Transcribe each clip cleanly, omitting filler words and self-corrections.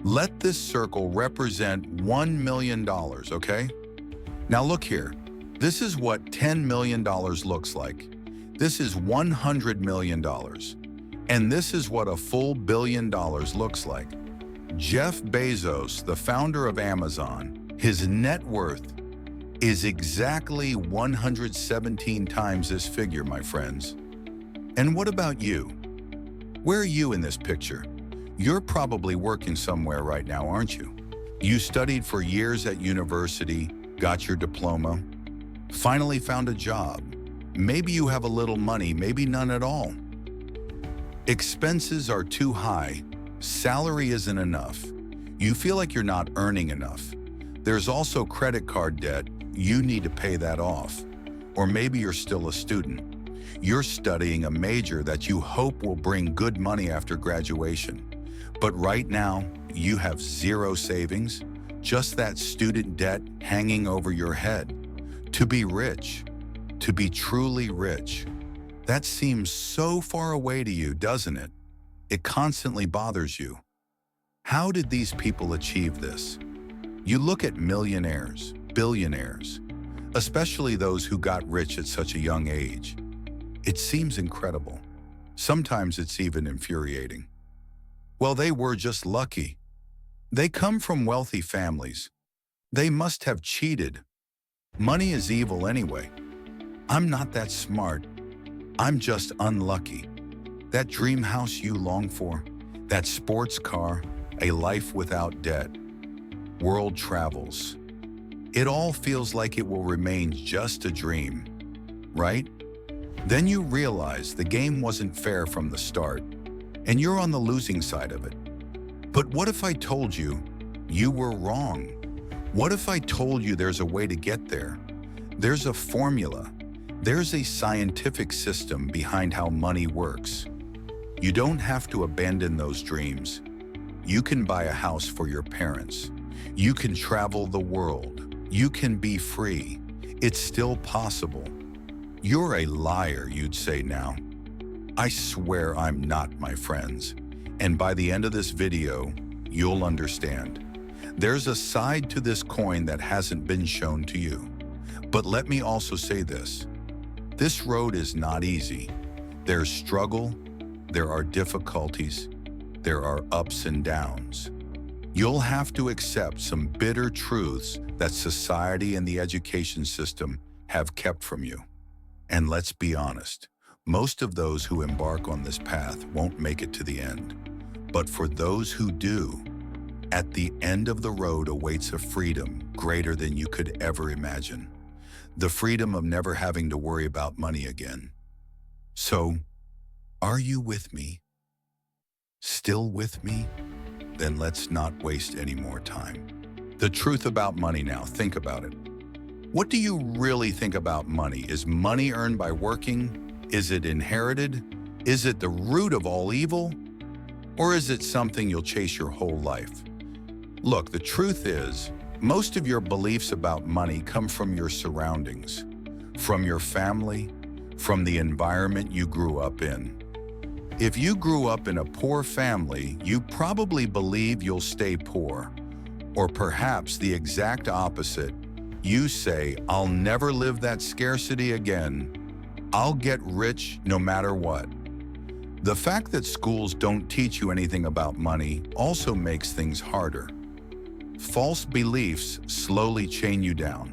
Let this circle represent $1 million, okay? Now look here. This is what $10 million looks like. This is $100 million. And this is what a full $1 billion looks like. Jeff Bezos, the founder of Amazon, his net worth is exactly 117 times this figure, my friends. And what about you? Where are you in this picture? You're probably working somewhere right now, aren't you? You studied for years at university, got your diploma, finally found a job. Maybe you have a little money, maybe none at all. Expenses are too high. Salary isn't enough. You feel like you're not earning enough. There's also credit card debt. You need to pay that off. Or maybe you're still a student. You're studying a major that you hope will bring good money after graduation. But right now, you have zero savings, just that student debt hanging over your head. To be rich, to be truly rich, that seems so far away to you, doesn't it? It constantly bothers you. How did these people achieve this? You look at millionaires, billionaires, especially those who got rich at such a young age. It seems incredible. Sometimes it's even infuriating. Well, they were just lucky. They come from wealthy families. They must have cheated. Money is evil anyway. I'm not that smart. I'm just unlucky. That dream house you long for, that sports car, a life without debt, world travels. It all feels like it will remain just a dream, right? Then you realize the game wasn't fair from the start, and you're on the losing side of it. But what if I told you you were wrong? What if I told you there's a way to get there? There's a formula. There's a scientific system behind how money works. You don't have to abandon those dreams. You can buy a house for your parents. You can travel the world. You can be free. It's still possible. You're a liar, you'd say now. I swear I'm not, my friends. And by the end of this video, you'll understand. There's a side to this coin that hasn't been shown to you. But let me also say this. This road is not easy. There's struggle, there are difficulties, there are ups and downs. You'll have to accept some bitter truths that society and the education system have kept from you. And let's be honest, most of those who embark on this path won't make it to the end. But for those who do, at the end of the road awaits a freedom greater than you could ever imagine. The freedom of never having to worry about money again. So, are you with me? Still with me? Then let's not waste any more time. The truth about money now, think about it. What do you really think about money? Is money earned by working? Is it inherited? Is it the root of all evil? Or is it something you'll chase your whole life? Look, the truth is, most of your beliefs about money come from your surroundings, from your family, from the environment you grew up in. If you grew up in a poor family, you probably believe you'll stay poor. Or perhaps the exact opposite. You say, I'll never live that scarcity again. I'll get rich no matter what. The fact that schools don't teach you anything about money also makes things harder. False beliefs slowly chain you down.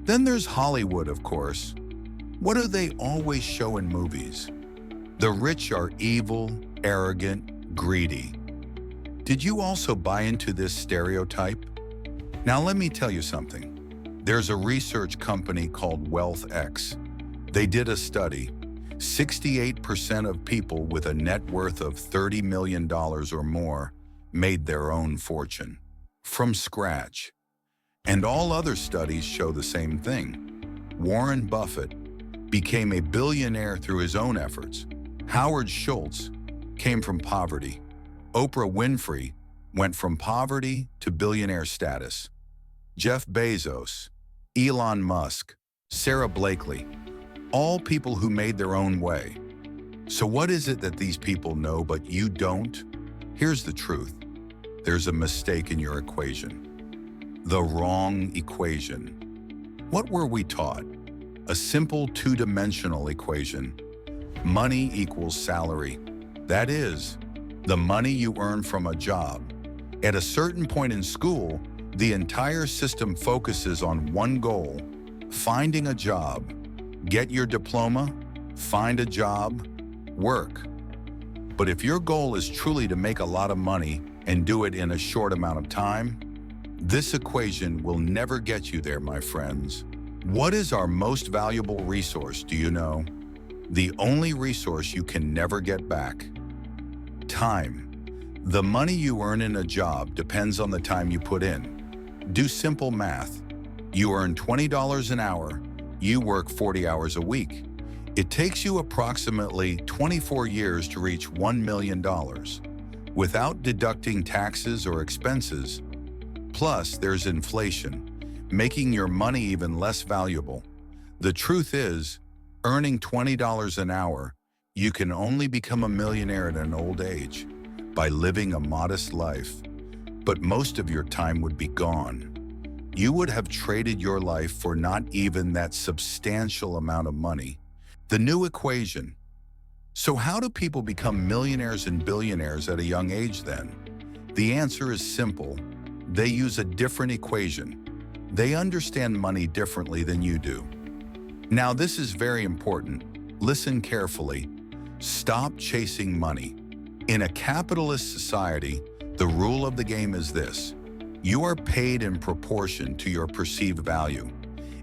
Then there's Hollywood, of course. What do they always show in movies? The rich are evil, arrogant, greedy. Did you also buy into this stereotype? Now let me tell you something. There's a research company called WealthX. They did a study. 68% of people with a net worth of $30 million or more made their own fortune, from scratch. And all other studies show the same thing. Warren Buffett became a billionaire through his own efforts. Howard Schultz came from poverty. Oprah Winfrey went from poverty to billionaire status. Jeff Bezos, Elon Musk, Sarah Blakely, all people who made their own way. So what is it that these people know but you don't? Here's the truth. there's a mistake in your equation. The wrong equation. What were we taught? A simple two-dimensional equation. Money equals salary. That is, the money you earn from a job. At a certain point in school, the entire system focuses on one goal: finding a job. Get your diploma, find a job, work. But if your goal is truly to make a lot of money and do it in a short amount of time, this equation will never get you there, my friends. What is our most valuable resource, do you know? The only resource you can never get back. Time. The money you earn in a job depends on the time you put in. Do simple math. You earn $20 an hour. You work 40 hours a week. It takes you approximately 24 years to reach $1 million without deducting taxes or expenses. Plus, there's inflation, making your money even less valuable. The truth is, earning $20 an hour, you can only become a millionaire at an old age by living a modest life. But most of your time would be gone. You would have traded your life for not even that substantial amount of money. The new equation. So how do people become millionaires and billionaires at a young age then? The answer is simple. They use a different equation. They understand money differently than you do. Now, this is very important. Listen carefully. Stop chasing money. In a capitalist society, the rule of the game is this: you are paid in proportion to your perceived value.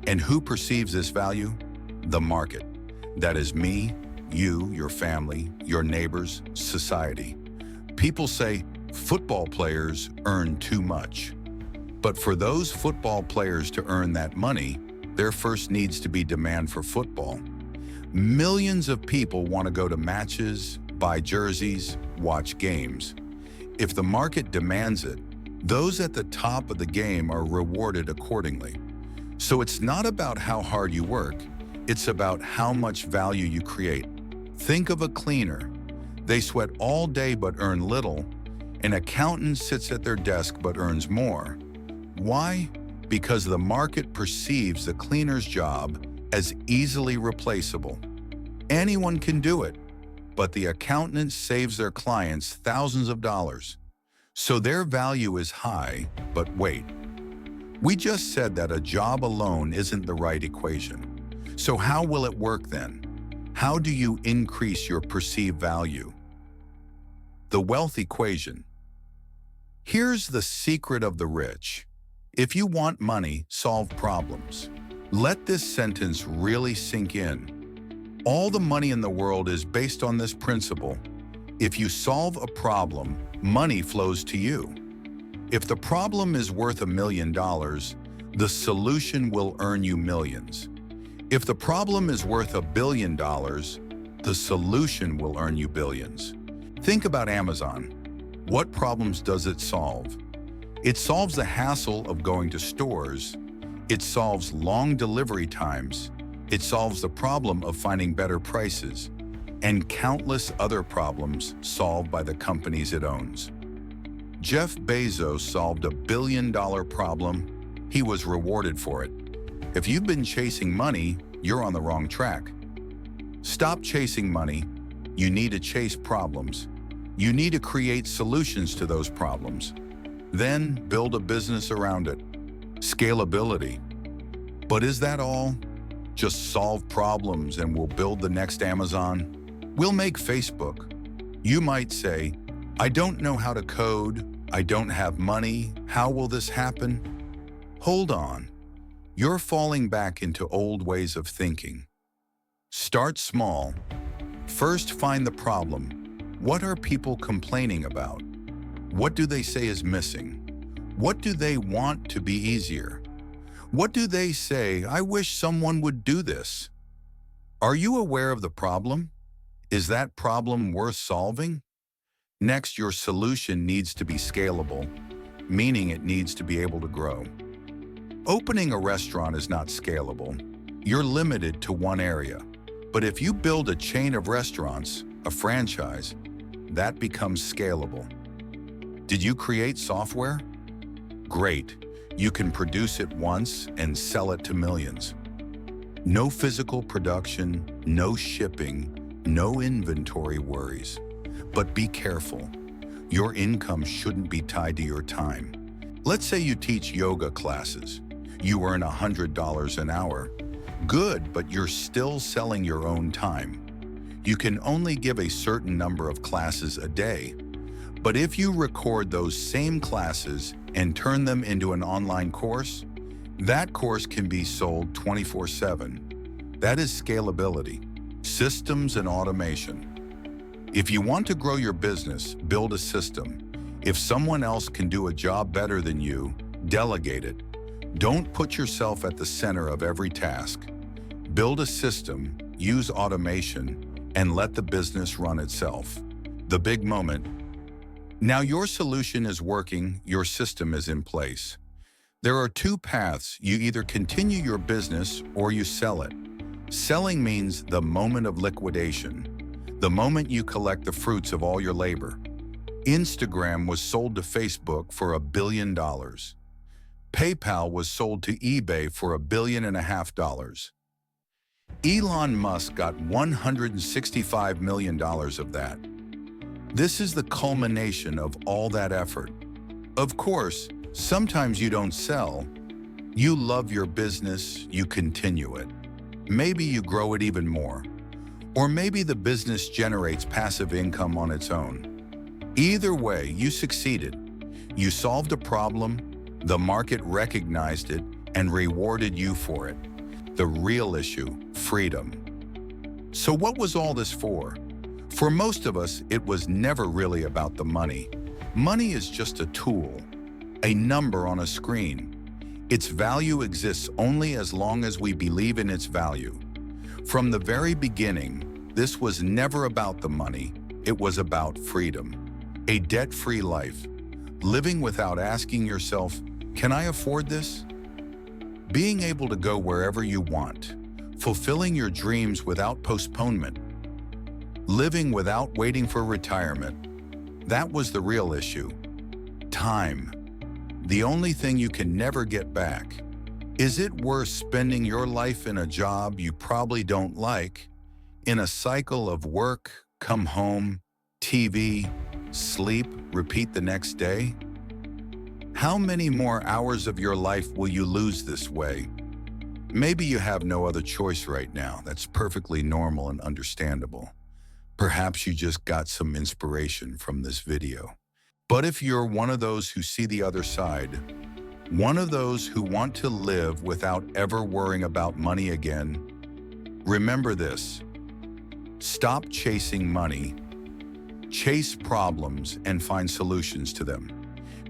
And who perceives this value? The market. That is me, you, your family, your neighbors, society. People say football players earn too much. But for those football players to earn that money, there first needs to be demand for football. Millions of people want to go to matches, buy jerseys, watch games. If the market demands it, those at the top of the game are rewarded accordingly. So it's not about how hard you work, it's about how much value you create. Think of a cleaner. They sweat all day but earn little. An accountant sits at their desk but earns more. Why? Because the market perceives the cleaner's job as easily replaceable. Anyone can do it, but the accountant saves their clients thousands of dollars. So their value is high, but wait. We just said that a job alone isn't the right equation. So how will it work then? How do you increase your perceived value? The wealth equation. Here's the secret of the rich. If you want money, solve problems. Let this sentence really sink in. All the money in the world is based on this principle. If you solve a problem, money flows to you. If the problem is worth $1 million, the solution will earn you millions. If the problem is worth $1 billion, the solution will earn you billions. Think about Amazon. What problems does it solve? It solves the hassle of going to stores. It solves long delivery times. It solves the problem of finding better prices, and countless other problems solved by the companies it owns. Jeff Bezos solved a $1 billion problem. He was rewarded for it. If you've been chasing money, you're on the wrong track. Stop chasing money. You need to chase problems. You need to create solutions to those problems. Then build a business around it. Scalability. But is that all? Just solve problems and we'll build the next Amazon? We'll make Facebook. You might say, I don't know how to code. I don't have money. How will this happen? Hold on. You're falling back into old ways of thinking. Start small. First, find the problem. What are people complaining about? What do they say is missing? What do they want to be easier? What do they say, I wish someone would do this? Are you aware of the problem? Is that problem worth solving? Next, your solution needs to be scalable, meaning it needs to be able to grow. Opening a restaurant is not scalable. You're limited to one area. But if you build a chain of restaurants, a franchise, that becomes scalable. Did you create software? Great. You can produce it once and sell it to millions. No physical production, no shipping, no inventory worries. But be careful. Your income shouldn't be tied to your time. Let's say you teach yoga classes. You earn $100 an hour. Good, but you're still selling your own time. You can only give a certain number of classes a day. But if you record those same classes and turn them into an online course, that course can be sold 24/7. That is scalability, systems and automation. If you want to grow your business, build a system. If someone else can do a job better than you, delegate it. Don't put yourself at the center of every task. Build a system, use automation, and let the business run itself. The big moment. Now your solution is working, your system is in place. There are two paths. You either continue your business or you sell it. Selling means the moment of liquidation, the moment you collect the fruits of all your labor. Instagram was sold to Facebook for $1 billion. PayPal was sold to eBay for $1.5 billion. Elon Musk got $165 million of that. This is the culmination of all that effort. Of course, sometimes you don't sell. You love your business, you continue it. Maybe you grow it even more. Or maybe the business generates passive income on its own. Either way, you succeeded. You solved a problem, the market recognized it, and rewarded you for it. The real issue, freedom. So what was all this for? For most of us, it was never really about the money. Money is just a tool, a number on a screen. Its value exists only as long as we believe in its value. From the very beginning, this was never about the money. It was about freedom. A debt-free life. Living without asking yourself, can I afford this? Being able to go wherever you want. Fulfilling your dreams without postponement. Living without waiting for retirement. That was the real issue. Time. The only thing you can never get back. Is it worth spending your life in a job you probably don't like, in a cycle of work, come home, TV, sleep, repeat the next day? How many more hours of your life will you lose this way? Maybe you have no other choice right now. That's perfectly normal and understandable. Perhaps you just got some inspiration from this video. But if you're one of those who see the other side, one of those who want to live without ever worrying about money again, remember this. Stop chasing money. Chase problems and find solutions to them.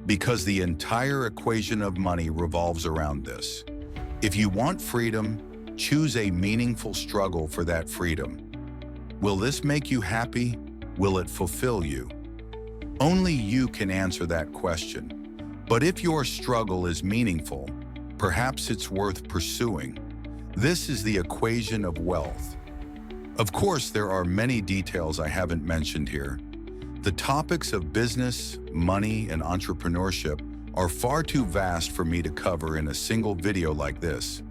Because the entire equation of money revolves around this. If you want freedom, choose a meaningful struggle for that freedom. Will this make you happy? Will it fulfill you? Only you can answer that question. But if your struggle is meaningful, perhaps it's worth pursuing. This is the equation of wealth. Of course, there are many details I haven't mentioned here. The topics of business, money, and entrepreneurship are far too vast for me to cover in a single video like this.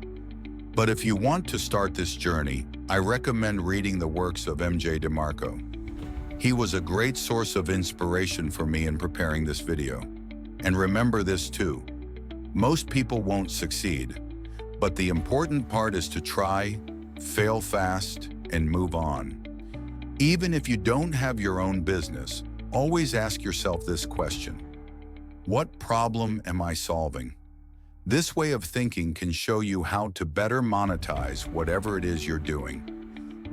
But if you want to start this journey, I recommend reading the works of M.J. DeMarco. He was a great source of inspiration for me in preparing this video. And remember this too, most people won't succeed, but the important part is to try, fail fast, and move on. Even if you don't have your own business, always ask yourself this question. What problem am I solving? This way of thinking can show you how to better monetize whatever it is you're doing.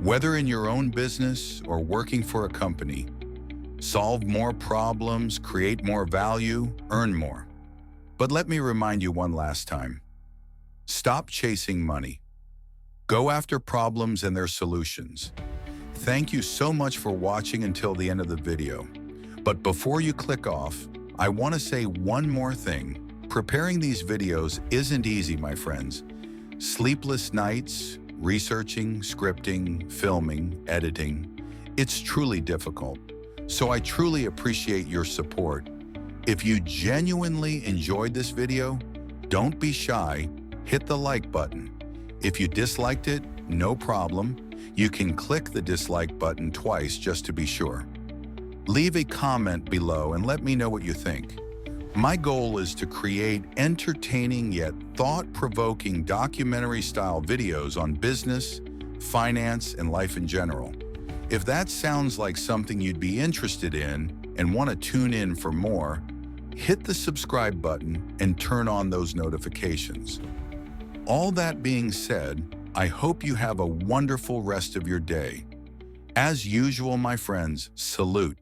Whether in your own business or working for a company, solve more problems, create more value, earn more. But let me remind you one last time. Stop chasing money. Go after problems and their solutions. Thank you so much for watching until the end of the video. But before you click off, I want to say one more thing. Preparing these videos isn't easy, my friends. Sleepless nights, researching, scripting, filming, editing. It's truly difficult. So I truly appreciate your support. If you genuinely enjoyed this video, don't be shy, hit the like button. If you disliked it, no problem. You can click the dislike button twice just to be sure. Leave a comment below and let me know what you think. My goal is to create entertaining yet thought-provoking documentary-style videos on business, finance, and life in general. If that sounds like something you'd be interested in and want to tune in for more, hit the subscribe button and turn on those notifications. All that being said, I hope you have a wonderful rest of your day. As usual, my friends, salute.